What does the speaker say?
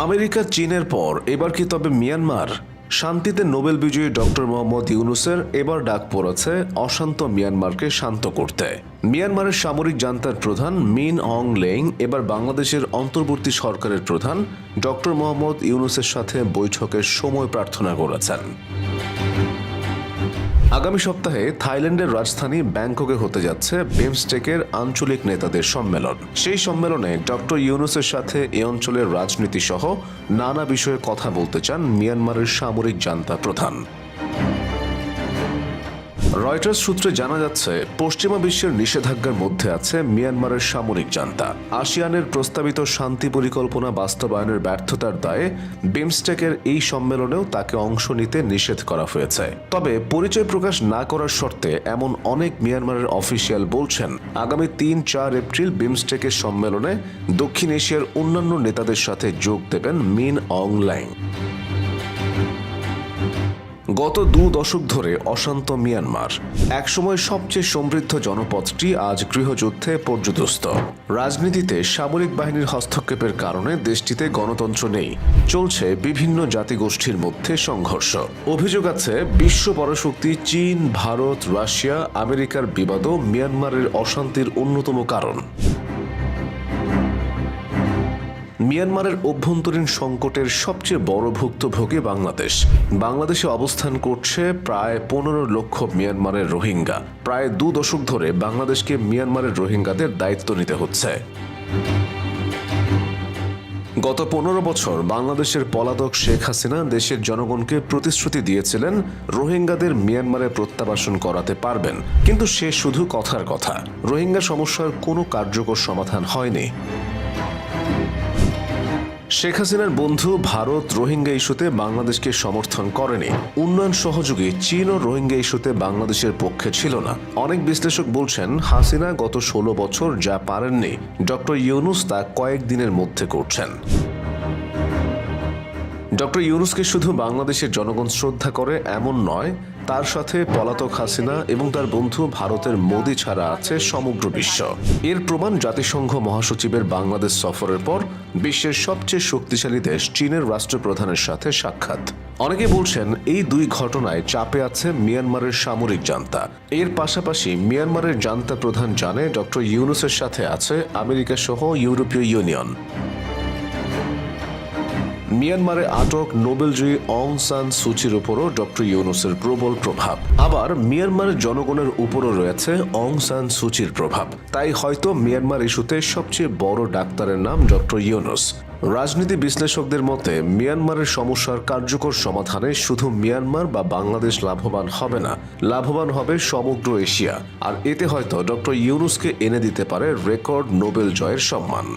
America চীনের পর এবার কি তবে মিয়ানমার? শান্তিতে নোবেল বিজয়ী ডক্টর মোহাম্মদ ইউনূসের এবার ডাক পড়েছে অশান্ত মিয়ানমারকে শান্ত করতে। মিয়ানমারের সামরিক জান্তার প্রধান মিন অং লেইং এবার বাংলাদেশের অন্তর্বর্তী সরকারের প্রধান ডক্টর মোহাম্মদ ইউনূসের সাথে বৈঠকের সময় প্রার্থনা করেছেন। আগামী সপ্তাহে থাইল্যান্ডের রাজধানী ব্যাংককে হতে যাচ্ছে বিমস্টেকের আঞ্চলিক নেতাদের সম্মেলন। সেই সম্মেলনে ডক্টর ইউনূসের সাথে এ অঞ্চলের রাজনীতি সহ নানা বিষয়ে কথা বলতে চান মিয়ানমারের সামরিক জান্তা প্রধান। রয়টার্স সূত্রে জানা যাচ্ছে, পশ্চিমা বিশ্বের নিষেধাজ্ঞার মধ্যে আছে মিয়ানমারের সামরিক জান্তা। আসিয়ানের প্রস্তাবিত শান্তি পরিকল্পনা বাস্তবায়নের ব্যর্থতার দায়ে বিমস্টেকের এই সম্মেলনেও তাকে অংশ নিতে নিষেধ করা হয়েছে। তবে পরিচয় প্রকাশ না করার শর্তে এমন অনেক মিয়ানমারের অফিসিয়াল বলছেন, আগামী ৩-৪ এপ্রিল বিমস্টেকের সম্মেলনে দক্ষিণ এশিয়ার অন্যান্য নেতাদের সাথে যোগ দেবেন মিন অং লেইং। গত ২ দশক ধরে অশান্ত মিয়ানমার। একসময় সবচেয়ে সমৃদ্ধ জনপদটি আজ গৃহযুদ্ধে পর্যুদস্ত। রাজনীতিতে সামরিক বাহিনীর হস্তক্ষেপের কারণে দেশটিতে গণতন্ত্র নেই। চলছে বিভিন্ন জাতিগোষ্ঠীর মধ্যে সংঘর্ষ। অভিযোগ আছে, বিশ্ব পরাশক্তি চীন, ভারত, রাশিয়া, আমেরিকার বিবাদও মিয়ানমারের অশান্তির অন্যতম কারণ। মিয়ানমারের অভ্যন্তরীণ সংকটের সবচেয়ে বড় ভুক্তভোগী বাংলাদেশে অবস্থান করছে প্রায় ১৫ লক্ষ মিয়ানমারের রোহিঙ্গা। প্রায় ২ দশক ধরে বাংলাদেশকে মিয়ানমারের রোহিঙ্গাদের দায়িত্ব নিতে হচ্ছে। গত ১৫ বছর বাংলাদেশের পলাতক শেখ হাসিনা দেশের জনগণকে প্রতিশ্রুতি দিয়েছিলেন রোহিঙ্গাদের মিয়ানমারে প্রত্যাবাসন করাতে পারবেন, কিন্তু সে শুধু কথার কথা। রোহিঙ্গা সমস্যার কোনো কার্যকর সমাধান হয়নি। শেখ হাসিনার বন্ধু ভারত রোহিঙ্গা ইস্যুতে বাংলাদেশকে সমর্থন করেনি। উন্নয়ন সহযোগী চীনও রোহিঙ্গা ইস্যুতে বাংলাদেশের পক্ষে ছিল না। অনেক বিশ্লেষক বলছেন, হাসিনা গত ১৬ বছর যা পারেননি, ডক্টর ইউনূস তা কয়েকদিনের মধ্যে করছেন। ডক্টর ইউনূসকে শুধু বাংলাদেশের জনগণ শ্রদ্ধা করে এমন নয়, তার সাথে পলাতক হাসিনা এবং তার বন্ধু ভারতের মোদি ছাড়া আছে সমগ্র বিশ্ব। এর প্রমাণ জাতিসংঘ মহাসচিবের বাংলাদেশ সফরের পর বিশ্বের সবচেয়ে শক্তিশালী দেশ চীনের রাষ্ট্রপ্রধানের সাথে সাক্ষাৎ। অনেকে বলছেন, এই ২ ঘটনায় চাপে আছে মিয়ানমারের সামরিক জান্তা। এর পাশাপাশি মিয়ানমারের জান্তা প্রধান জানে ডক্টর ইউনূসের সাথে আছে আমেরিকা সহ ইউরোপীয় ইউনিয়ন। মিয়ানমারে আটক নোবেলজয়ী অং সান সুচির উপরও ডক্টর ইউনূসের প্রবল প্রভাব। আবার মিয়ানমারের জনগণের উপরও রয়েছে অং সান সুচির প্রভাব। তাই হয়তো মিয়ানমার ইস্যুতে সবচেয়ে বড় ডাক্তারের নাম ডক্টর ইউনূস। রাজনীতি বিশ্লেষকদের মতে, মিয়ানমারের সমস্যার কার্যকর সমাধানে শুধু মিয়ানমার বা বাংলাদেশ লাভবান হবে না, লাভবান হবে সমগ্র এশিয়া। আর এতে হয়তো ডক্টর ইউনূসকে এনে দিতে পারে রেকর্ড নোবেল জয়ের সম্মান।